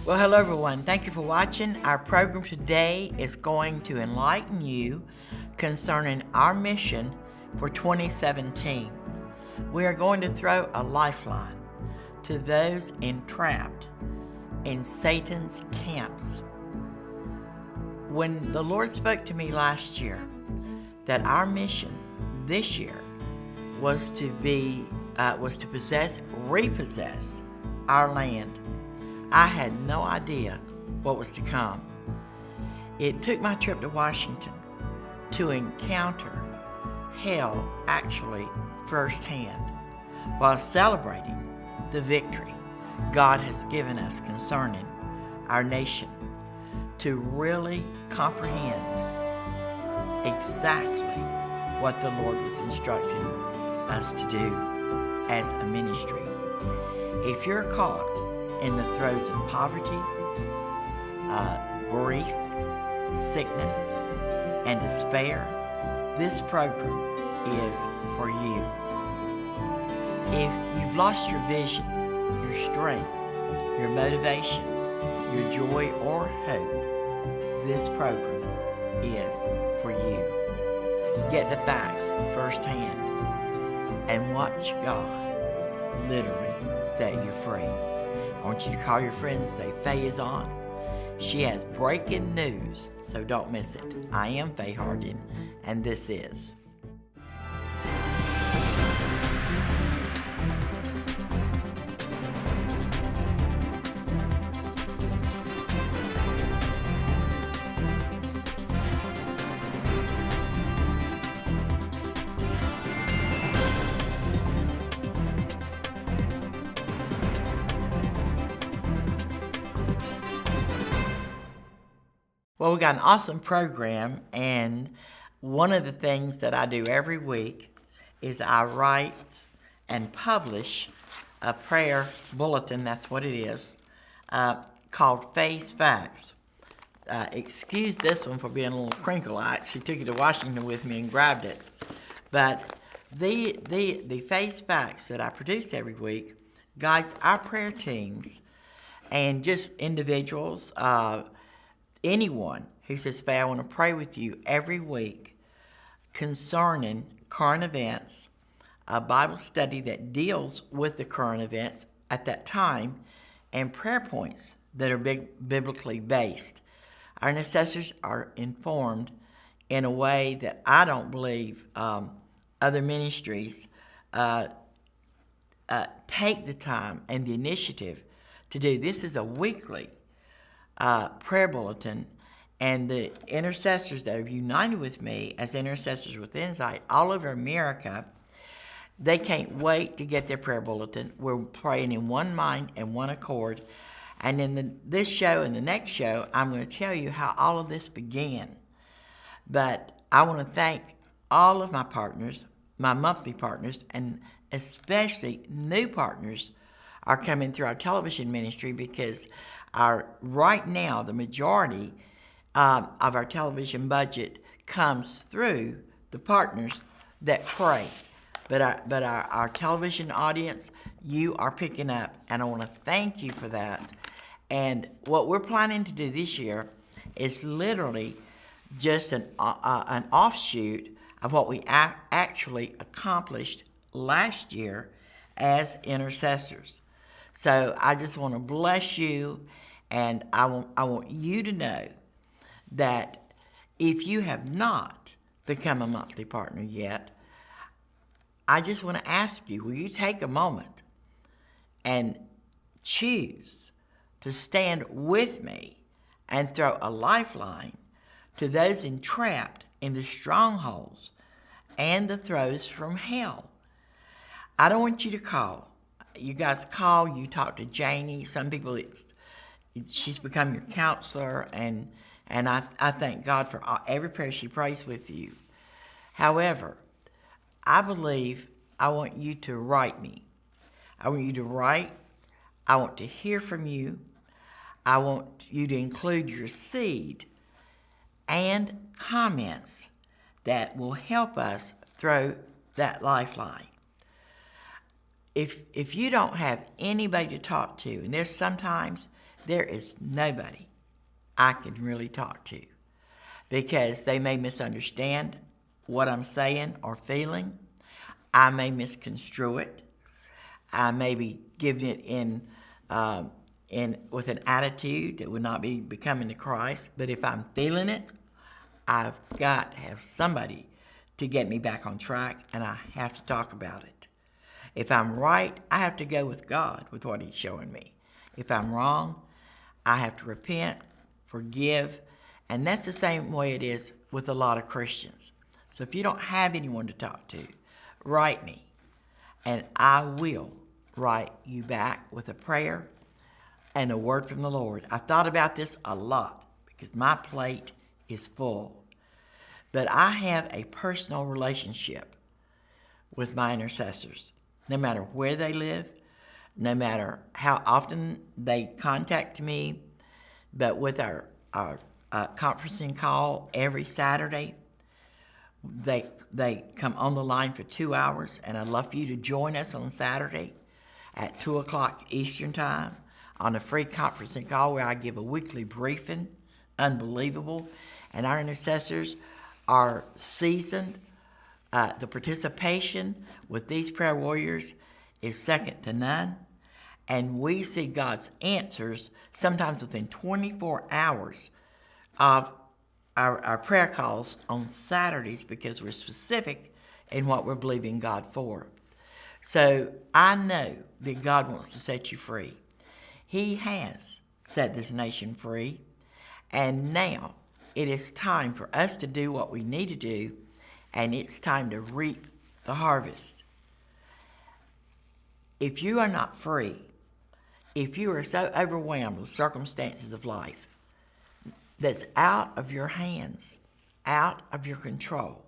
Well, hello everyone. Thank you for watching. Our program today is going to enlighten you concerning our mission for 2017. We are going to throw a lifeline to those entrapped in Satan's camps. When the Lord spoke to me last year that our mission this year was to repossess our land, I had no idea what was to come. It took my trip to Washington to encounter hell actually firsthand while celebrating the victory God has given us concerning our nation, to really comprehend exactly what the Lord was instructing us to do as a ministry. If you're caught in the throes of poverty, grief, sickness, and despair, this program is for you. If you've lost your vision, your strength, your motivation, your joy or hope, this program is for you. Get the facts firsthand and watch God literally set you free. I want you to call your friends and say, Faye is on. She has breaking news, so don't miss it. I am Faye Hardin, and this is Well, we got an awesome program, and one of the things that I do every week is I write and publish a prayer bulletin, that's what it is, called Faye's Facts. Excuse this one for being a little crinkle. I actually took it to Washington with me and grabbed it. But the Faye's Facts that I produce every week guides our prayer teams and just individuals, anyone who says, Faye, I want to pray with you every week concerning current events, a Bible study that deals with the current events at that time, and prayer points that are biblically based. Our intercessors are informed in a way that I don't believe other ministries take the time and the initiative to do. This is a weekly prayer bulletin, and the intercessors that are united with me as intercessors with insight all over America, they can't wait to get their prayer bulletin. We're praying in one mind and one accord. And in this show and the next show, I'm going to tell you how all of this began. But I want to thank all of my partners, my monthly partners, and especially new partners are coming through our television ministry, because right now the majority of our television budget comes through the partners that pray. But our television audience, you are picking up, and I want to thank you for that. And what we're planning to do this year is literally just an offshoot of what we actually accomplished last year as intercessors. So I just want to bless you, and I want you to know that if you have not become a monthly partner yet, I just want to ask you, will you take a moment and choose to stand with me and throw a lifeline to those entrapped in the strongholds and the throes from hell? I don't want you to call. You guys call, you talk to Janie. Some people, she's become your counselor, and I thank God for every prayer she prays with you. However, I believe I want you to write me. I want you to write. I want to hear from you. I want you to include your seed and comments that will help us throw that lifeline. If you don't have anybody to talk to, and there's sometimes there is nobody I can really talk to because they may misunderstand what I'm saying or feeling. I may misconstrue it. I may be giving it in with an attitude that would not be becoming to Christ. But if I'm feeling it, I've got to have somebody to get me back on track, and I have to talk about it. If I'm right, I have to go with God with what He's showing me. If I'm wrong, I have to repent, forgive, and that's the same way it is with a lot of Christians. So if you don't have anyone to talk to, write me, and I will write you back with a prayer and a word from the Lord. I've thought about this a lot because my plate is full. But I have a personal relationship with my intercessors, no matter where they live, no matter how often they contact me. But with our conferencing call every Saturday, they come on the line for 2 hours, and I'd love for you to join us on Saturday at 2 o'clock Eastern Time on a free conferencing call where I give a weekly briefing. Unbelievable. And our intercessors are seasoned. The participation with these prayer warriors is second to none. And we see God's answers sometimes within 24 hours of our prayer calls on Saturdays because we're specific in what we're believing God for. So I know that God wants to set you free. He has set this nation free. And now it is time for us to do what we need to do, and it's time to reap the harvest. If you are not free, if you are so overwhelmed with circumstances of life that's out of your hands, out of your control,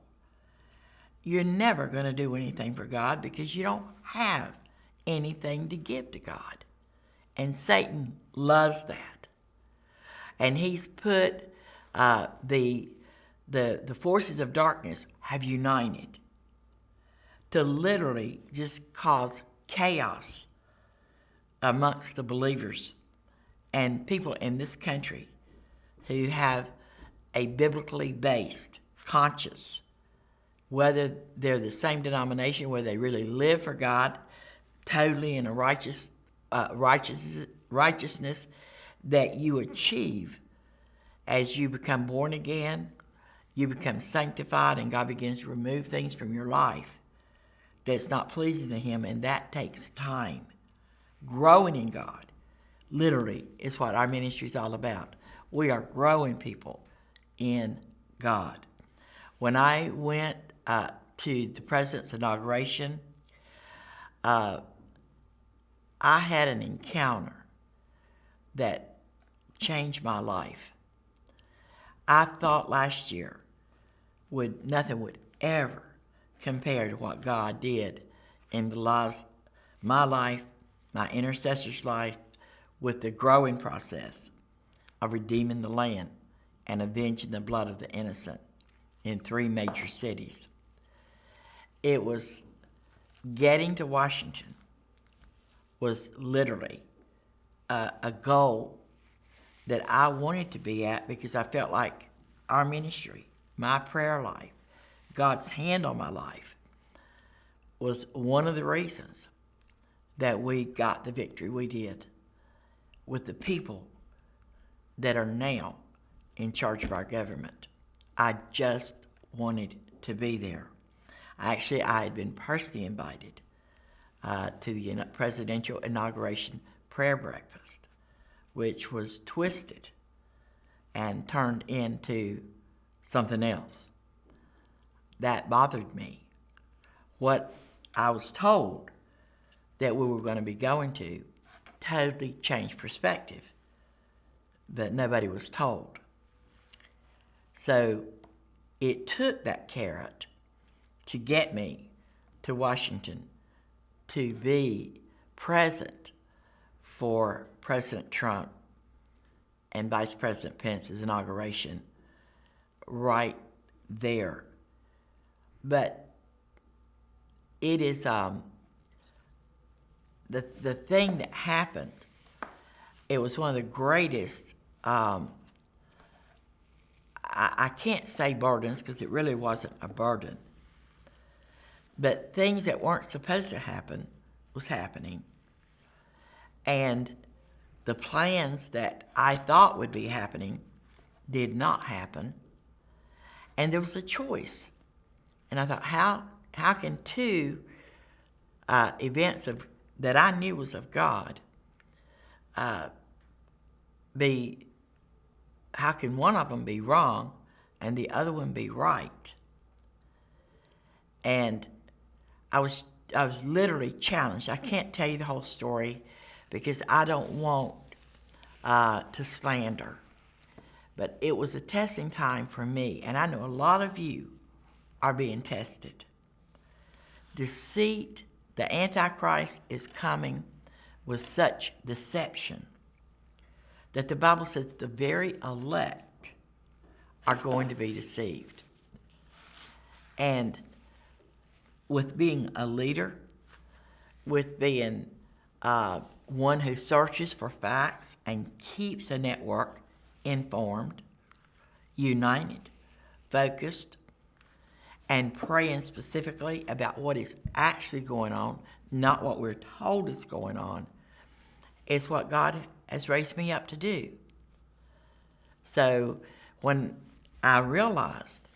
you're never going to do anything for God because you don't have anything to give to God. And Satan loves that. And he's put the forces of darkness have united to literally just cause chaos amongst the believers and people in this country who have a biblically based conscience, whether they're the same denomination, where they really live for God totally in a righteousness that you achieve as you become born again, you become sanctified, and God begins to remove things from your life that's not pleasing to Him, and that takes time. Growing in God, literally, is what our ministry is all about. We are growing people in God. When I went to the President's inauguration, I had an encounter that changed my life. I thought last year nothing would ever compare to what God did in the lives, my life, my intercessor's life, with the growing process of redeeming the land and avenging the blood of the innocent in 3 major cities. It was getting to Washington was literally a goal that I wanted to be at because I felt like our ministry, my prayer life, God's hand on my life was one of the reasons that we got the victory we did with the people that are now in charge of our government. I just wanted to be there. I had been personally invited to the presidential inauguration prayer breakfast, which was twisted and turned into something else. That bothered me. What I was told that we were going to be going to totally changed perspective, but nobody was told. So it took that carrot to get me to Washington to be present for President Trump and Vice President Pence's inauguration right there. But it is the thing that happened it was one of the greatest, I can't say burdens because it really wasn't a burden, but things that weren't supposed to happen was happening. And the plans that I thought would be happening did not happen. And there was a choice. And I thought, how can two events that I knew was of God how can one of them be wrong and the other one be right? And I was literally challenged. I can't tell you the whole story because I don't want to slander. But it was a testing time for me, and I know a lot of you are being tested. Deceit, the Antichrist is coming with such deception that the Bible says the very elect are going to be deceived. And with being a leader, with being one who searches for facts and keeps a network informed, united, focused, and praying specifically about what is actually going on, not what we're told is going on, is what God has raised me up to do. So when I realized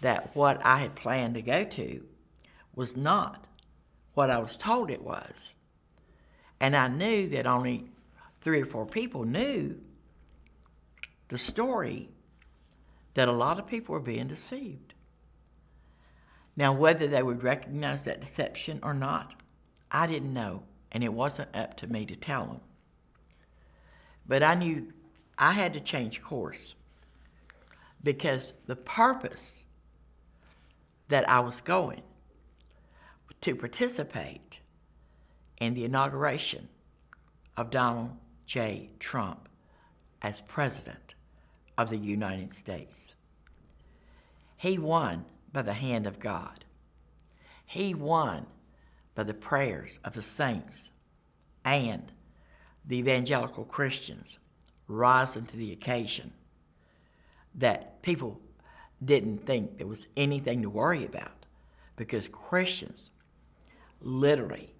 that what I had planned to go to was not what I was told it was, and I knew that only 3 or 4 people knew the story, that a lot of people were being deceived. Now, whether they would recognize that deception or not, I didn't know, and it wasn't up to me to tell them. But I knew I had to change course because the purpose that I was going to participate in the inauguration of Donald J. Trump as President of the United States. He won by the hand of God. He won by the prayers of the saints and the evangelical Christians rising to the occasion that people didn't think there was anything to worry about, because Christians literally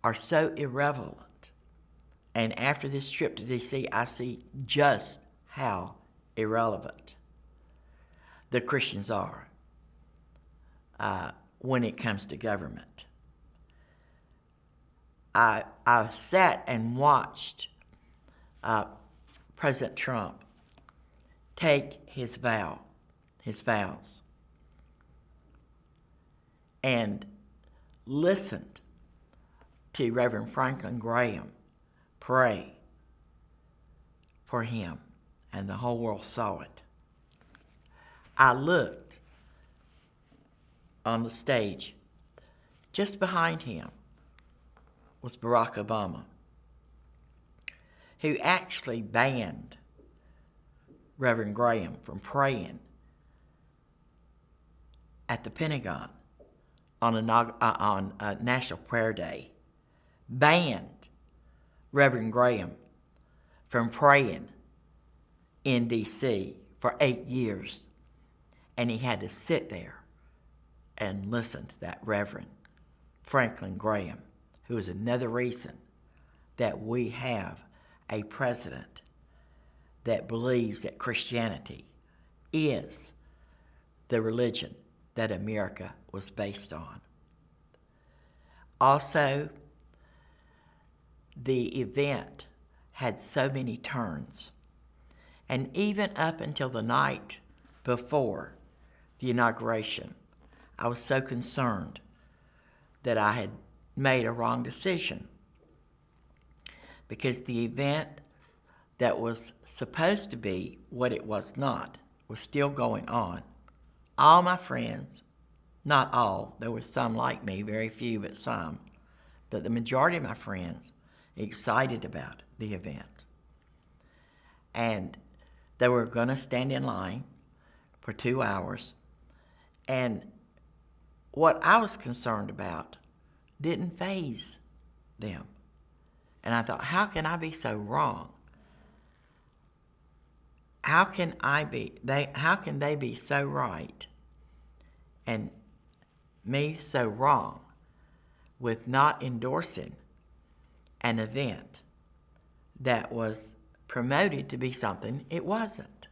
are so irrelevant. And after this trip to D.C., I see just how irrelevant the Christians are when it comes to government. I sat and watched President Trump take his vows, and listened to Reverend Franklin Graham pray for him, and the whole world saw it. I looked on the stage. Just behind him was Barack Obama, who actually banned Reverend Graham from praying at the Pentagon on National Prayer Day, banned Reverend Graham from praying in D.C. for 8 years, and he had to sit there and listen to that Reverend Franklin Graham, who is another reason that we have a president that believes that Christianity is the religion that America was based on. Also, the event had so many turns, and even up until the night before the inauguration, I was so concerned that I had made a wrong decision, because the event that was supposed to be what it was not was still going on. All my friends, not all, there were some like me, very few but some, but the majority of my friends excited about the event. And they were going to stand in line for 2 hours, and what I was concerned about didn't faze them. And I thought, how can I be so wrong? How can they be so right and me so wrong with not endorsing an event that was promoted to be something it wasn't?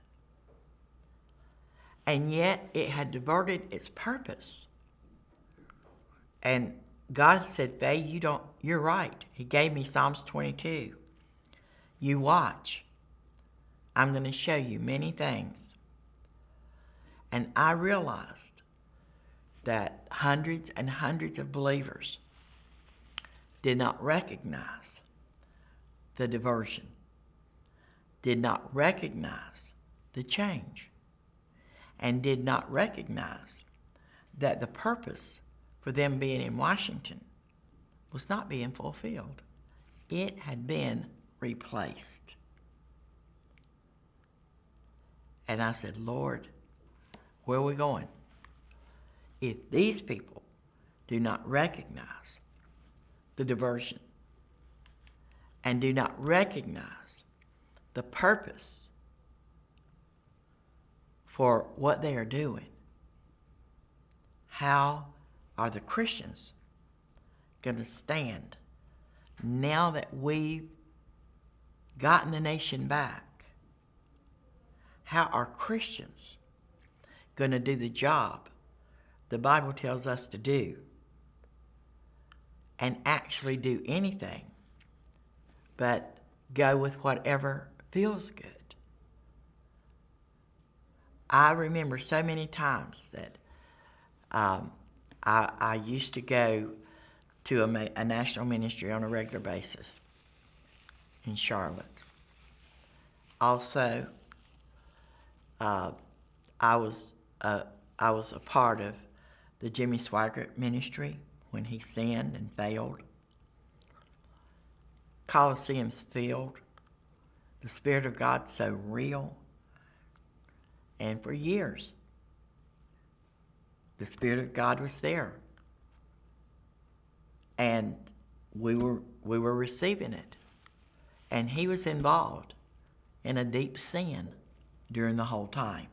And yet it had diverted its purpose. And God said, Faye, you're right. He gave me Psalms 22. You watch. I'm going to show you many things. And I realized that hundreds and hundreds of believers did not recognize the diversion, did not recognize the change, and did not recognize that the purpose for them being in Washington was not being fulfilled. It had been replaced. And I said, Lord, where are we going? If these people do not recognize the diversion and do not recognize the purpose for what they are doing, how are the Christians going to stand now that we've gotten the nation back? How are Christians going to do the job the Bible tells us to do and actually do anything but go with whatever feels good? I remember so many times that I used to go to a national ministry on a regular basis in Charlotte. Also, I was a part of the Jimmy Swaggart ministry when he sinned and failed. Coliseums filled. The Spirit of God so real. And for years, the Spirit of God was there. And we were receiving it. And he was involved in a deep sin during the whole time.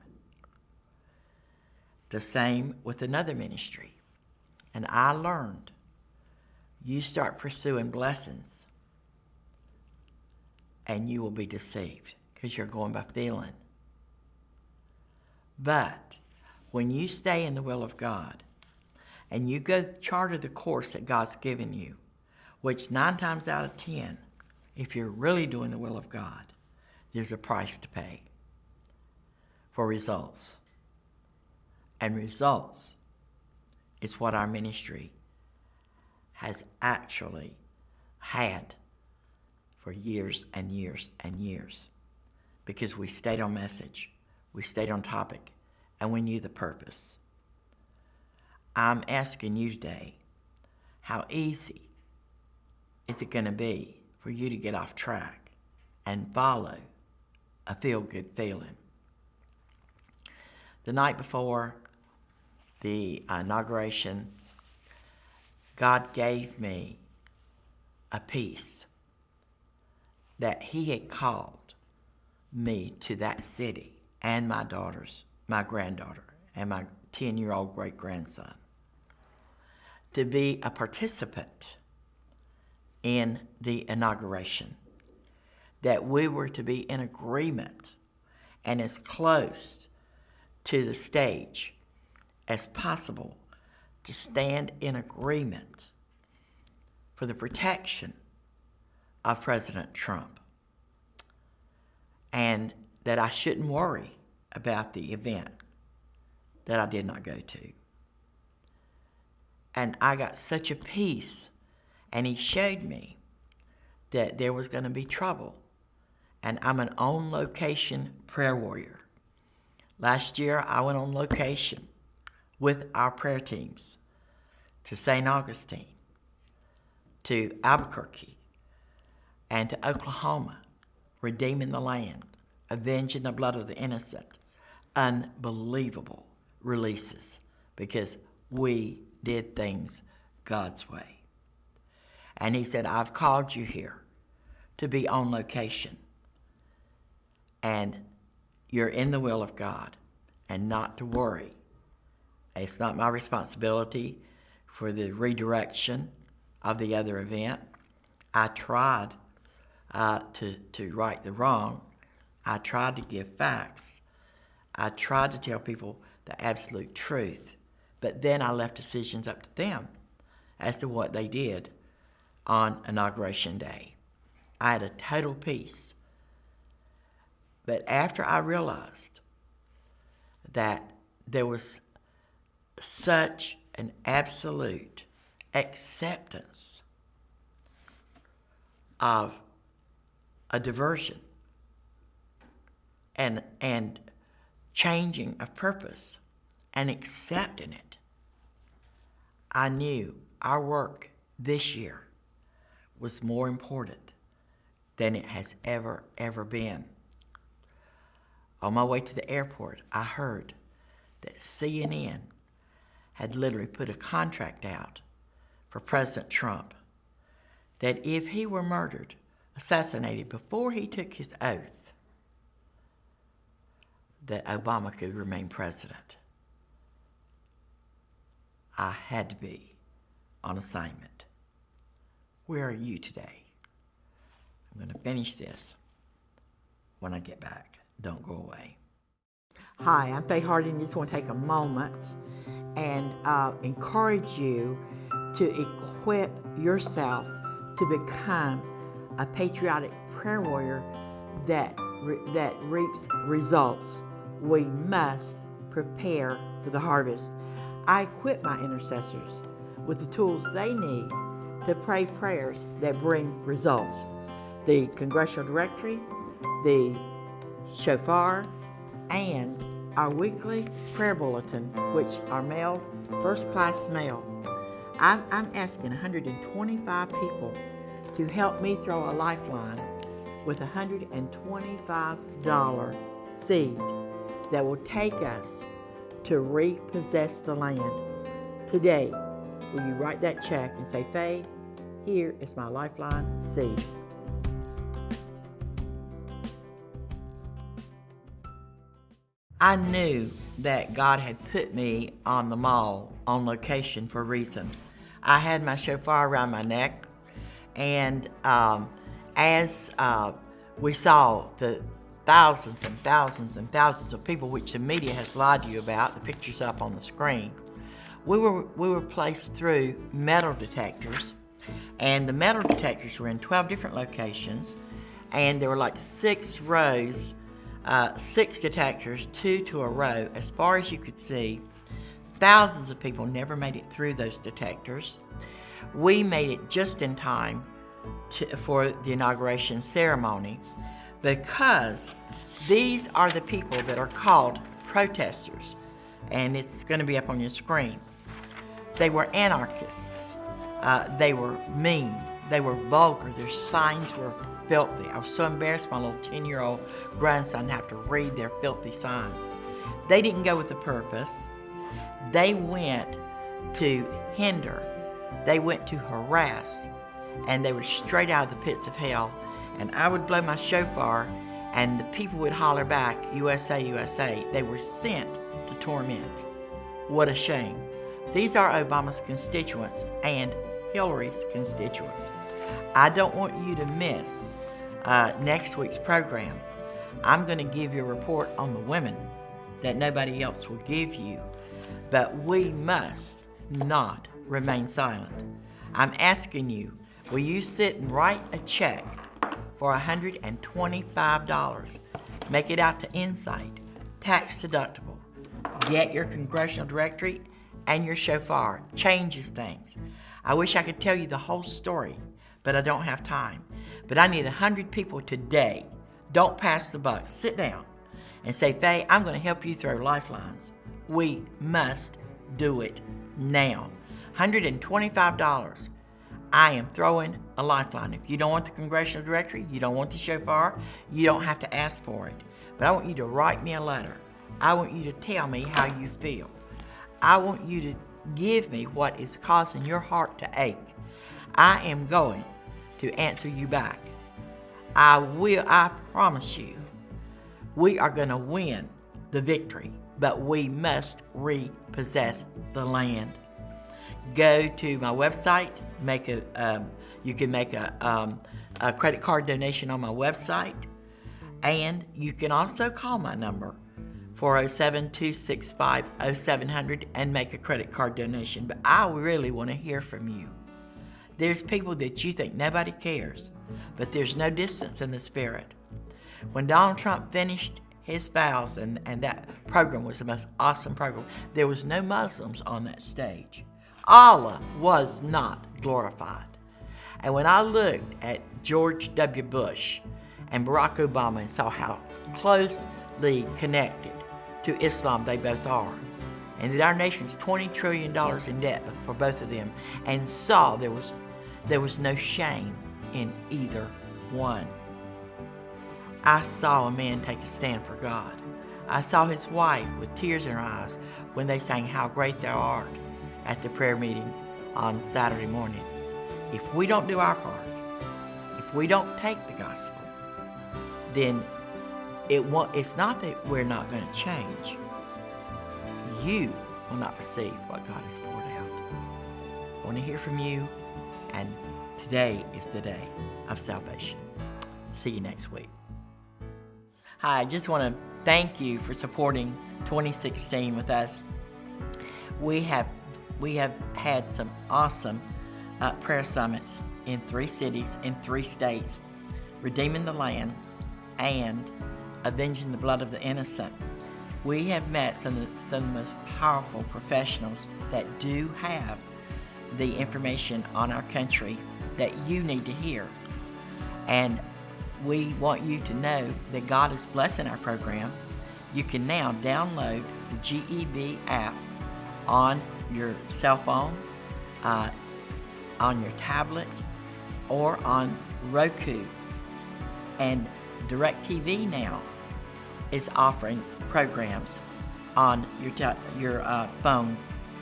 The same with another ministry. And I learned, you start pursuing blessings and you will be deceived because you're going by feeling. But when you stay in the will of God and you go charter the course that God's given you, which 9 times out of 10, if you're really doing the will of God, there's a price to pay for results. And results is what our ministry has actually had for years and years and years, because we stayed on message, we stayed on topic, and we knew the purpose. I'm asking you today, how easy is it going to be for you to get off track and follow a feel-good feeling? The night before the inauguration, God gave me a peace that he had called me to that city and my daughters, my granddaughter, and my 10-year-old great-grandson to be a participant in the inauguration, that we were to be in agreement and as close to the stage as possible to stand in agreement for the protection of President Trump, and that I shouldn't worry about the event that I did not go to. And I got such a peace, and he showed me that there was going to be trouble, and I'm an on-location prayer warrior. Last year, I went on location with our prayer teams to St. Augustine, to Albuquerque, and to Oklahoma, redeeming the land, avenging the blood of the innocent. Unbelievable releases, because we did things God's way. And he said, I've called you here to be on location. And you're in the will of God, and not to worry. It's not my responsibility for the redirection of the other event. I tried to right the wrong. I tried to give facts. I tried to tell people the absolute truth. But then I left decisions up to them as to what they did on Inauguration Day. I had a total peace. But after I realized that there was such an absolute acceptance of a diversion and changing of purpose and accepting it, I knew our work this year was more important than it has ever been. On my way to the airport, I heard that CNN had literally put a contract out for President Trump that if he were murdered, assassinated before he took his oath, that Obama could remain president. I had to be on assignment. Where are you today? I'm going to finish this when I get back. Don't go away. Hi, I'm Faye Hardin. Just want to take a moment and encourage you to equip yourself to become a patriotic prayer warrior that reaps results. We must prepare for the harvest. I equip my intercessors with the tools they need to pray prayers that bring results. The Congressional Directory, the Shofar, and our weekly prayer bulletin, which are mailed first-class mail. I'm asking 125 people to help me throw a lifeline with a $125 seed that will take us to repossess the land. Today, will you write that check and say, Faye, here is my lifeline seed. I knew that God had put me on the mall on location for a reason. I had my shofar around my neck, and as we saw the thousands and thousands and thousands of people, which the media has lied to you about, the pictures up on the screen, we were placed through metal detectors, and the metal detectors were in 12 different locations, and there were like 6 rows, 6 detectors, 2 to a row, as far as you could see. Thousands of people never made it through those detectors. We made it just in time for the inauguration ceremony, because these are the people that are called protesters, and it's going to be up on your screen. They were anarchists. They were mean. They were vulgar. Their signs were filthy. I was so embarrassed my little 10-year-old grandson have to read their filthy signs. They didn't go with a purpose. They went to hinder. They went to harass. And they were straight out of the pits of hell. And I would blow my shofar, and the people would holler back, USA, USA. They were sent to torment. What a shame. These are Obama's constituents and Hillary's constituents. I don't want you to miss next week's program. I'm going to give you a report on the women that nobody else will give you. But we must not remain silent. I'm asking you, will you sit and write a check for $125? Make it out to Insight, tax deductible. Get your congressional directory and your shofar. Changes things. I wish I could tell you the whole story, but I don't have time. But I need 100 people today. Don't pass the buck. Sit down and say, Faye, I'm going to help you throw lifelines. We must do it now. $125. I am throwing a lifeline. If you don't want the congressional directory, you don't want the shofar, you don't have to ask for it. But I want you to write me a letter. I want you to tell me how you feel. I want you to give me what is causing your heart to ache. I am going to answer you back. I promise you, we are going to win the victory, but we must repossess the land. Go to my website, you can make a credit card donation on my website, and you can also call my number, 407-265-0700, and make a credit card donation. But I really want to hear from you. There's people that you think nobody cares, but there's no distance in the spirit. When Donald Trump finished his vows, and that program was the most awesome program, there was no Muslims on that stage. Allah was not glorified. And when I looked at George W. Bush and Barack Obama and saw how closely connected to Islam they both are, and that our nation's $20 trillion in debt for both of them, and saw there was no shame in either one. I saw a man take a stand for God. I saw his wife with tears in her eyes when they sang How Great Thou Art at the prayer meeting on Saturday morning. If we don't do our part, if we don't take the gospel, then it's not that we're not going to change. You will not receive what God has poured out. I want to hear from you, and today is the day of salvation. See you next week. Hi, I just want to thank you for supporting 2016 with us. We have had some awesome prayer summits in 3 cities, in 3 states, redeeming the land and avenging the blood of the innocent. We have met some of the most powerful professionals that do have the information on our country that you need to hear. And we want you to know that God is blessing our program. You can now download the GEB app on your cell phone, on your tablet, or on Roku. And DirecTV now is offering programs on your phone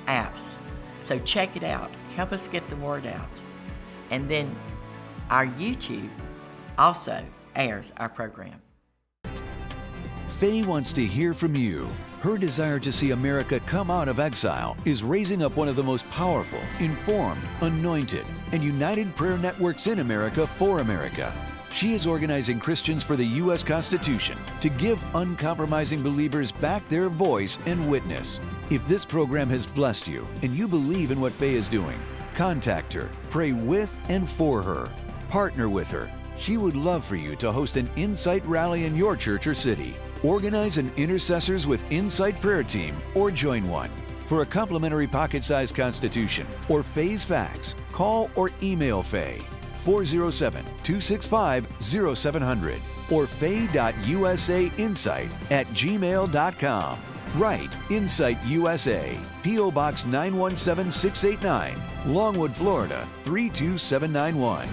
apps. So check it out. Help us get the word out. And then our YouTube also airs our program. Faye wants to hear from you. Her desire to see America come out of exile is raising up one of the most powerful, informed, anointed, and united prayer networks in America for America. She is organizing Christians for the U.S. Constitution to give uncompromising believers back their voice and witness. If this program has blessed you and you believe in what Faye is doing, contact her, pray with and for her, partner with her. She would love for you to host an Insight rally in your church or city. Organize an Intercessors with Insight prayer team or join one. For a complimentary pocket-sized constitution or Faye's fax, call or email Faye 407-265-0700 or faye.usainsight@gmail.com. Write Insight USA, P.O. Box 917689, Longwood, Florida 32791.